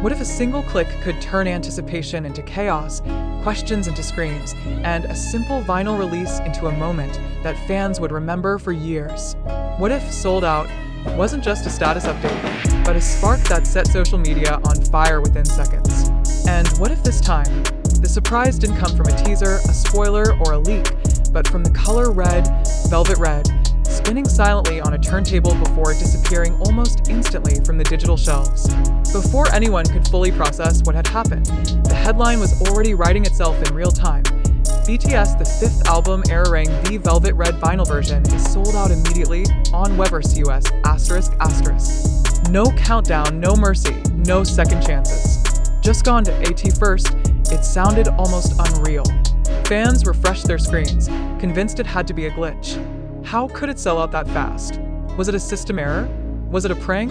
What if a single click could turn anticipation into chaos, questions into screams, and a simple vinyl release into a moment that fans would remember for years? What if Sold Out wasn't just a status update, but a spark that set social media on fire within seconds? And what if this time, the surprise didn't come from a teaser, a spoiler, or a leak, but from the color red, velvet red, spinning silently on a turntable before disappearing almost instantly from the digital shelves? Before anyone could fully process what had happened, the headline was already writing itself in real time. BTS, the fifth album, Arirang, the velvet red vinyl version, is sold out immediately on Weverse US, ****. No countdown, no mercy, no second chances. Just gone to AT first, it sounded almost unreal. Fans refreshed their screens, convinced it had to be a glitch. How could it sell out that fast? Was it a system error? Was it a prank?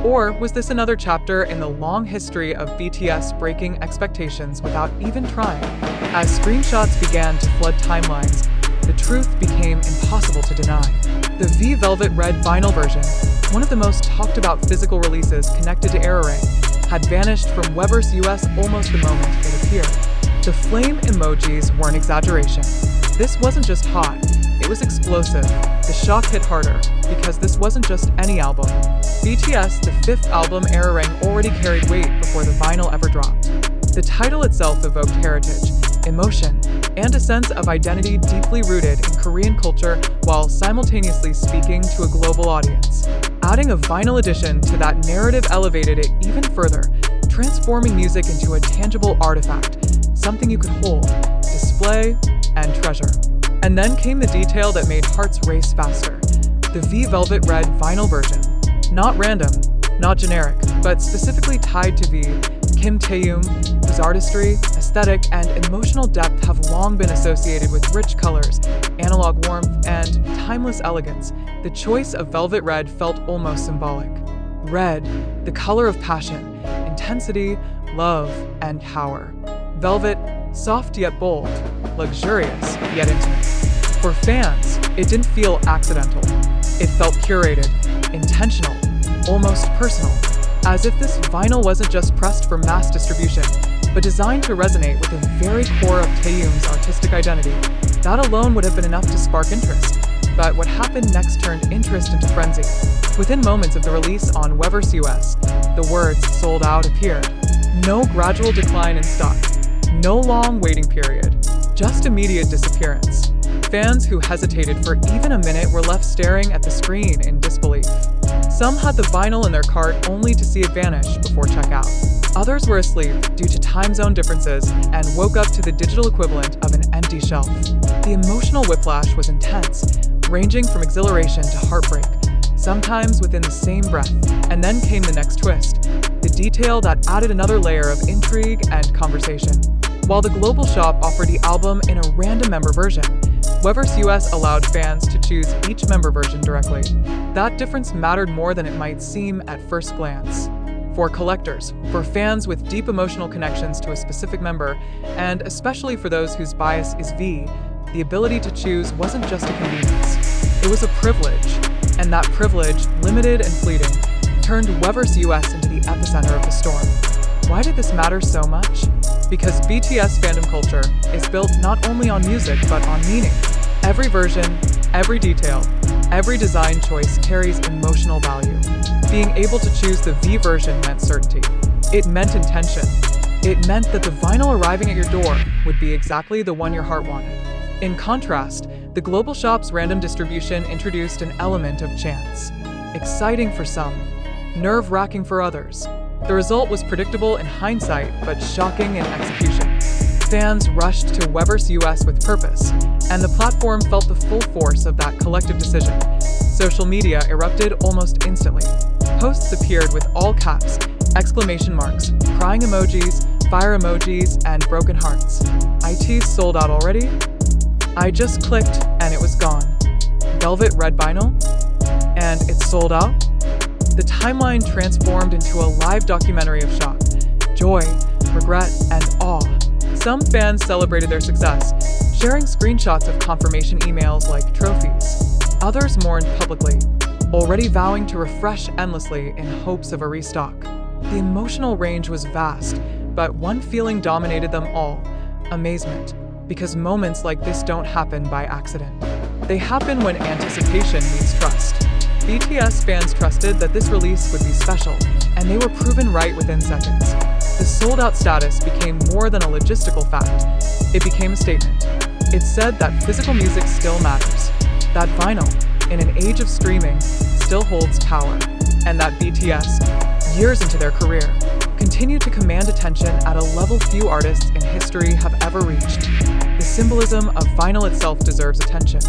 Or was this another chapter in the long history of BTS breaking expectations without even trying? As screenshots began to flood timelines, the truth became impossible to deny. The V Velvet Red vinyl version, one of the most talked about physical releases connected to Arirang, had vanished from Weverse US almost the moment it appeared. The flame emojis were an exaggeration. This wasn't just hot, it was explosive. The shock hit harder, because this wasn't just any album. BTS, the fifth album, Arirang, already carried weight before the vinyl ever dropped. The title itself evoked heritage, emotion, and a sense of identity deeply rooted in Korean culture while simultaneously speaking to a global audience. Adding a vinyl edition to that narrative elevated it even further, transforming music into a tangible artifact, something you could hold, display, and treasure. And then came the detail that made hearts race faster. The V Velvet Red vinyl version. Not random, not generic, but specifically tied to V, Kim Taehyung, whose artistry, aesthetic, and emotional depth have long been associated with rich colors, analog warmth, and timeless elegance. The choice of velvet red felt almost symbolic. Red, the color of passion, intensity, love, and power. Velvet, soft yet bold, luxurious yet intimate. For fans, it didn't feel accidental. It felt curated, intentional, almost personal, as if this vinyl wasn't just pressed for mass distribution, but designed to resonate with the very core of Taehyung's artistic identity. That alone would have been enough to spark interest. But what happened next turned interest into frenzy. Within moments of the release on Weverse US, the words "sold out" appeared. No gradual decline in stock. No long waiting period, just immediate disappearance. Fans who hesitated for even a minute were left staring at the screen in disbelief. Some had the vinyl in their cart only to see it vanish before checkout. Others were asleep due to time zone differences and woke up to the digital equivalent of an empty shelf. The emotional whiplash was intense, ranging from exhilaration to heartbreak, sometimes within the same breath. And then came the next twist, the detail that added another layer of intrigue and conversation. While the global shop offered the album in a random member version, Weverse US allowed fans to choose each member version directly. That difference mattered more than it might seem at first glance. For collectors, for fans with deep emotional connections to a specific member, and especially for those whose bias is V, the ability to choose wasn't just a convenience. It was a privilege, and that privilege, limited and fleeting, turned Weverse US into the epicenter of the storm. Why did this matter so much? Because BTS fandom culture is built not only on music but on meaning. Every version, every detail, every design choice carries emotional value. Being able to choose the V version meant certainty. It meant intention. It meant that the vinyl arriving at your door would be exactly the one your heart wanted. In contrast, the global shop's random distribution introduced an element of chance. Exciting for some, nerve-wracking for others. The result was predictable in hindsight, but shocking in execution. Fans rushed to Weverse US with purpose, and the platform felt the full force of that collective decision. Social media erupted almost instantly. Posts appeared with all caps, exclamation marks, crying emojis, fire emojis, and broken hearts. IT's sold out already? I just clicked and it was gone. Velvet red vinyl? And it's sold out? The timeline transformed into a live documentary of shock, joy, regret, and awe. Some fans celebrated their success, sharing screenshots of confirmation emails like trophies. Others mourned publicly, already vowing to refresh endlessly in hopes of a restock. The emotional range was vast, but one feeling dominated them all: amazement. Because moments like this don't happen by accident. They happen when anticipation meets trust. BTS fans trusted that this release would be special, and they were proven right within seconds. The sold-out status became more than a logistical fact. It became a statement. It said that physical music still matters, that vinyl, in an age of streaming, still holds power, and that BTS, years into their career, continue to command attention at a level few artists in history have ever reached. The symbolism of vinyl itself deserves attention.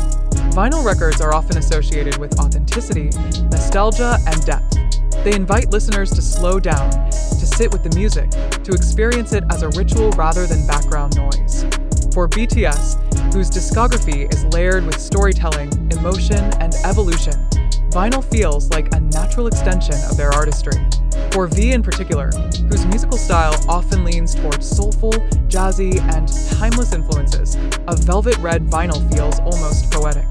Vinyl records are often associated with authenticity, nostalgia, and depth. They invite listeners to slow down, to sit with the music, to experience it as a ritual rather than background noise. For BTS, whose discography is layered with storytelling, emotion, and evolution, vinyl feels like a natural extension of their artistry. For V in particular, whose musical style often leans towards soulful, jazzy, and timeless influences, a velvet red vinyl feels almost poetic.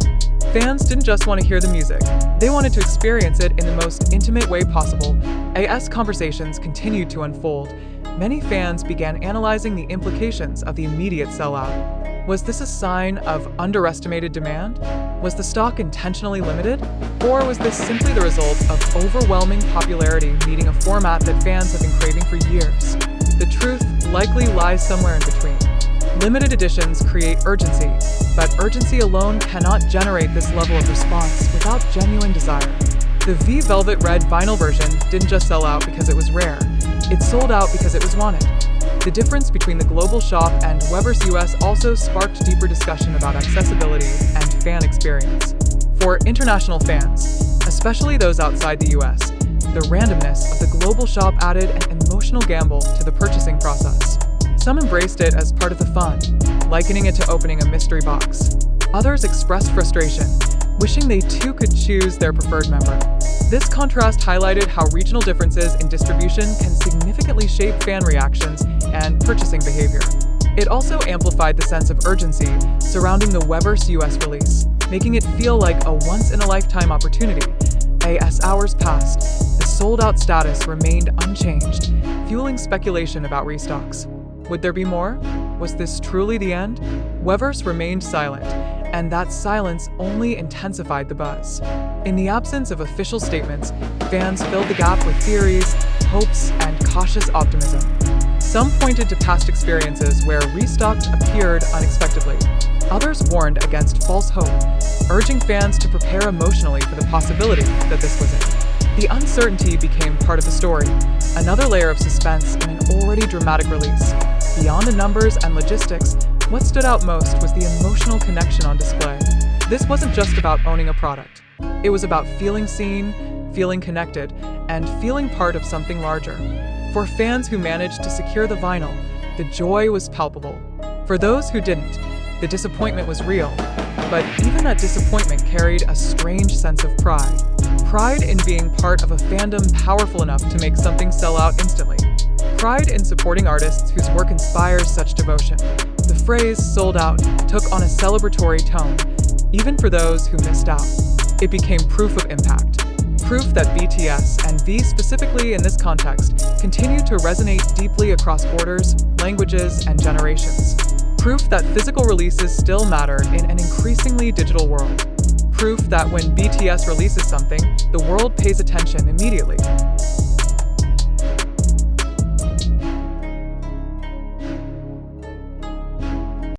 Fans didn't just want to hear the music, they wanted to experience it in the most intimate way possible. As conversations continued to unfold, many fans began analyzing the implications of the immediate sellout. Was this a sign of underestimated demand? Was the stock intentionally limited? Or was this simply the result of overwhelming popularity meeting a format that fans have been craving for years? The truth likely lies somewhere in between. Limited editions create urgency, but urgency alone cannot generate this level of response without genuine desire. The V Velvet Red vinyl version didn't just sell out because it was rare, it sold out because it was wanted. The difference between the global shop and Weverse US also sparked deeper discussion about accessibility and fan experience. For international fans, especially those outside the US, the randomness of the global shop added an emotional gamble to the purchasing process. Some embraced it as part of the fun, likening it to opening a mystery box. Others expressed frustration, wishing they too could choose their preferred member. This contrast highlighted how regional differences in distribution can significantly shape fan reactions and purchasing behavior. It also amplified the sense of urgency surrounding the Weverse US release, making it feel like a once-in-a-lifetime opportunity. As hours passed, the sold-out status remained unchanged, fueling speculation about restocks. Would there be more? Was this truly the end? Weverse remained silent, and that silence only intensified the buzz. In the absence of official statements, fans filled the gap with theories, hopes, and cautious optimism. Some pointed to past experiences where restocks appeared unexpectedly. Others warned against false hope, urging fans to prepare emotionally for the possibility that this was it. The uncertainty became part of the story, another layer of suspense in an already dramatic release. Beyond the numbers and logistics, what stood out most was the emotional connection on display. This wasn't just about owning a product. It was about feeling seen, feeling connected, and feeling part of something larger. For fans who managed to secure the vinyl, the joy was palpable. For those who didn't, the disappointment was real. But even that disappointment carried a strange sense of pride. Pride in being part of a fandom powerful enough to make something sell out instantly. Pride in supporting artists whose work inspires such devotion. The phrase "sold out" took on a celebratory tone, even for those who missed out. It became proof of impact. Proof that BTS, and V specifically in this context, continue to resonate deeply across borders, languages, and generations. Proof that physical releases still matter in an increasingly digital world. Proof that when BTS releases something, the world pays attention immediately,